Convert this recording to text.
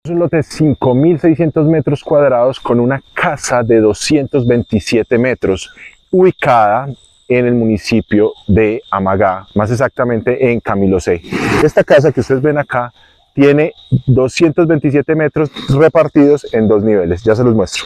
Es un lote de 5.600 metros cuadrados con una casa de 227 metros, ubicada en el municipio de Amagá, más exactamente en Camilo C. Esta casa que ustedes ven acá tiene 227 metros repartidos en 2 niveles, ya se los muestro.